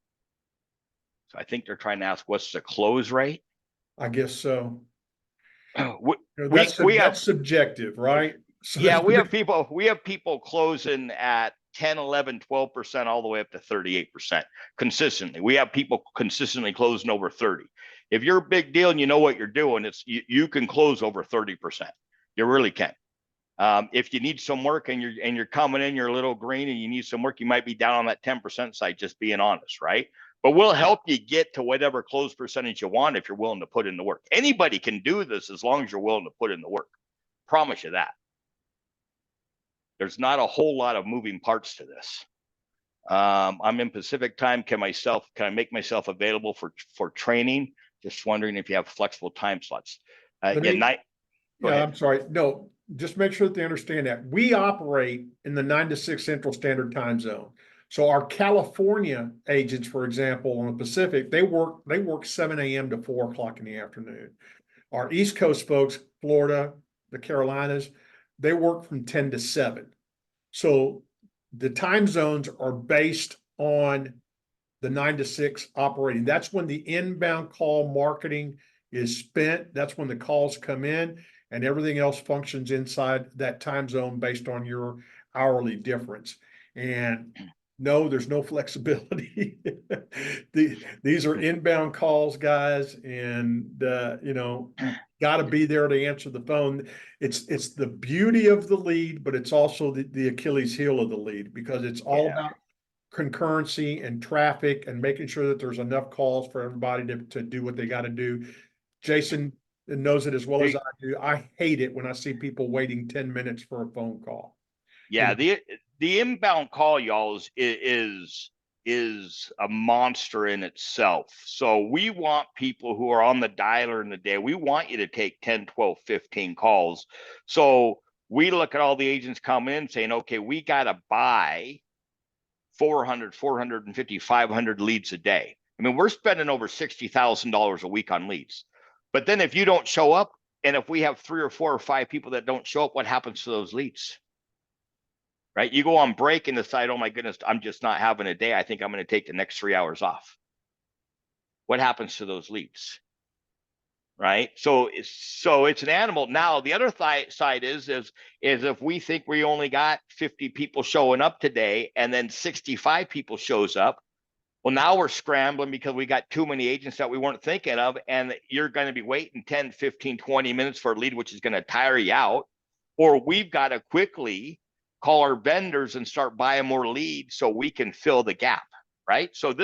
So I think they're trying to ask what's the close rate. I guess so. We have That's subjective, right? So yeah, we have people closing at 10, 11, 12% all the way up to 38% consistently. We have people consistently closing over 30. If you're a big deal and you know what you're doing, you can close over 30%. You really can. If you need some work and you're coming in, you're a little green and you need some work, you might be down on that 10% side, just being honest, right? But we'll help you get to whatever close percentage you want if you're willing to put in the work. Anybody can do this as long as you're willing to put in the work. Promise you that. There's not a whole lot of moving parts to this. I'm in Pacific time. Can I make myself available for training? Just wondering if you have flexible time slots. I'm sorry. No, just make sure that they understand that we operate in the 9 to 6 Central Standard Time Zone. So our California agents, for example, on the Pacific, they work 7 a.m. to 4 o'clock in the afternoon. Our East Coast folks, Florida, the Carolinas, they work from 10 to 7. So the time zones are based on the 9 to 6 operating. That's when the inbound call marketing is spent. That's when the calls come in, and everything else functions inside that time zone based on your hourly difference. And no, there's no flexibility. These are inbound calls, guys, and got to be there to answer the phone. It's the beauty of the lead, but it's also the Achilles heel of the lead, because it's all about concurrency and traffic and making sure that there's enough calls for everybody to do what they got to do. Jason knows it as well as I do. I hate it when I see people waiting 10 minutes for a phone call. Yeah, the inbound call, y'all, is a monster in itself. So we want people who are on the dialer in the day. We want you to take 10, 12, 15 calls. So we look at all the agents coming in saying, okay, we got to buy 400, 450, 500 leads a day. I mean, we're spending over $60,000 a week on leads. But then if you don't show up, and if we have 3 or 4 or 5 people that don't show up, what happens to those leads? Right? You go on break and decide, oh my goodness, I'm just not having a day. I think I'm going to take the next 3 hours off. What happens to those leads? Right? So it's an animal. Now, the other side is if we think we only got 50 people showing up today and then 65 people shows up, well, now we're scrambling because we got too many agents that we weren't thinking of, and you're going to be waiting 10, 15, 20 minutes for a lead, which is going to tire you out, or we've got to quickly call our vendors and start buying more leads so we can fill the gap. right? So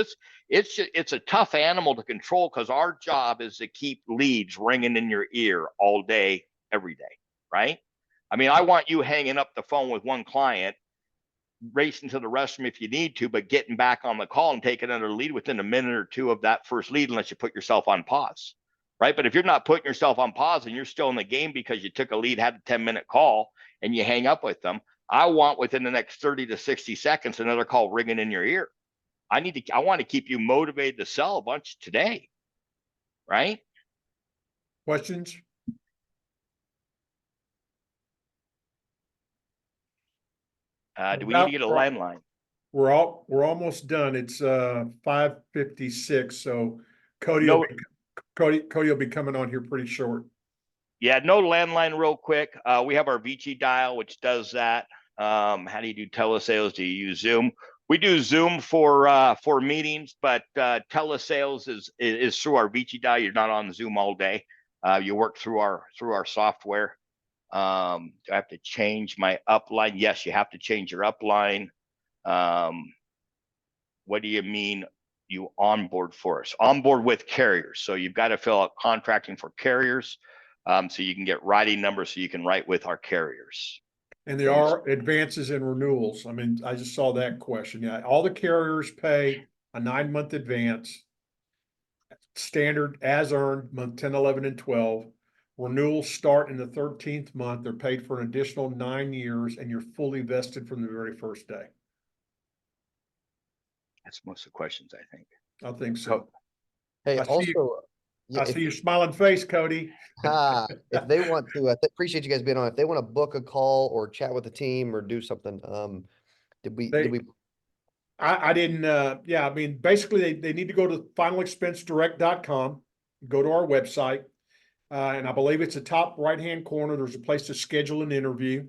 it's a tough animal to control because our job is to keep leads ringing in your ear all day, every day, right? I mean, I want you hanging up the phone with one client, racing to the restroom if you need to, but getting back on the call and taking another lead within a minute or two of that first lead, unless you put yourself on pause, right? But if you're not putting yourself on pause and you're still in the game because you took a lead, had a 10-minute call, and you hang up with them, I want within the next 30 to 60 seconds another call ringing in your ear. I want to keep you motivated to sell a bunch today, right? Questions? Do we need to get a landline? We're almost done. It's 5:56. So Cody No, will be coming on here pretty short. yeah, no landline real quick. We have our Vici dial, which does that. How do you do telesales? Do you use Zoom? We do Zoom for meetings, but telesales is through our Vici dial. You're not on Zoom all day. You work through our software. Do I have to change my upline? Yes, you have to change your upline. What do you mean you onboard for us? Onboard with carriers. So you've got to fill out contracting for carriers, so you can get writing numbers so you can write with our carriers. And there are advances and renewals. I mean, I just saw that question. Yeah, all the carriers pay a 9-month advance. Standard as earned, month 10, 11, and 12. Renewals start in the 13th month. They're paid for an additional 9 years, and you're fully vested from the very first day. That's most of the questions, I think. I think so. Hey, I see also, yeah, I see your smiling face, Cody. if they want to, I appreciate you guys being on. If they want to book a call or chat with the team or do something, did we? I didn't, yeah, I mean, basically they need to go to finalexpensedirect.com, go to our website. And I believe it's the top right-hand corner. There's a place to schedule an interview.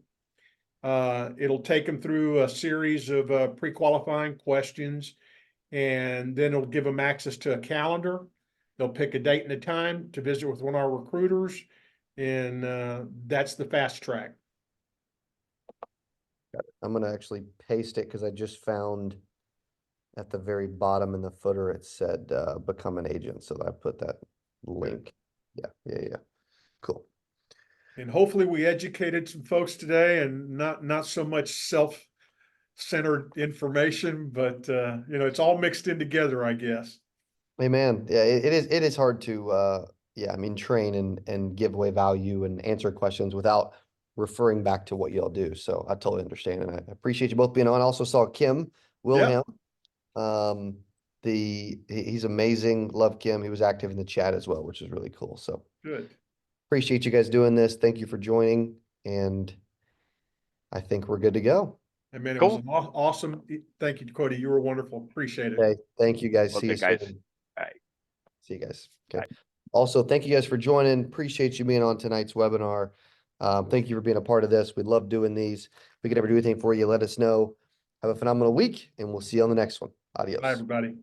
It'll take them through a series of pre-qualifying questions, and then it'll give them access to a calendar. They'll pick a date and a time to visit with one of our recruiters, and that's the fast track. I'm gonna actually paste it because I just found at the very bottom in the footer it said become an agent, so I put that link. Yeah. Cool. And hopefully we educated some folks today, and not so much self-centered information, but it's all mixed in together, I guess. Hey man, yeah, it is hard to yeah, I mean train and give away value and answer questions without referring back to what y'all do. So I totally understand, and I appreciate you both being on. I also saw Kim Wilhelm. He's amazing. Love Kim. He was active in the chat as well, which is really cool. So Good. appreciate you guys doing this. Thank you for joining, and I think we're good to go. I mean, it Cool. was an awesome. Thank you, Cody. You were wonderful. Appreciate it. Okay, thank you guys. See Okay, you guys. soon. All right. See you guys. Okay. Also, thank you guys for joining. Appreciate you being on tonight's webinar. Thank you for being a part of this. We love doing these. If we could ever do anything for you, let us know. Have a phenomenal week, and we'll see you on the next one. Adios. Bye, everybody.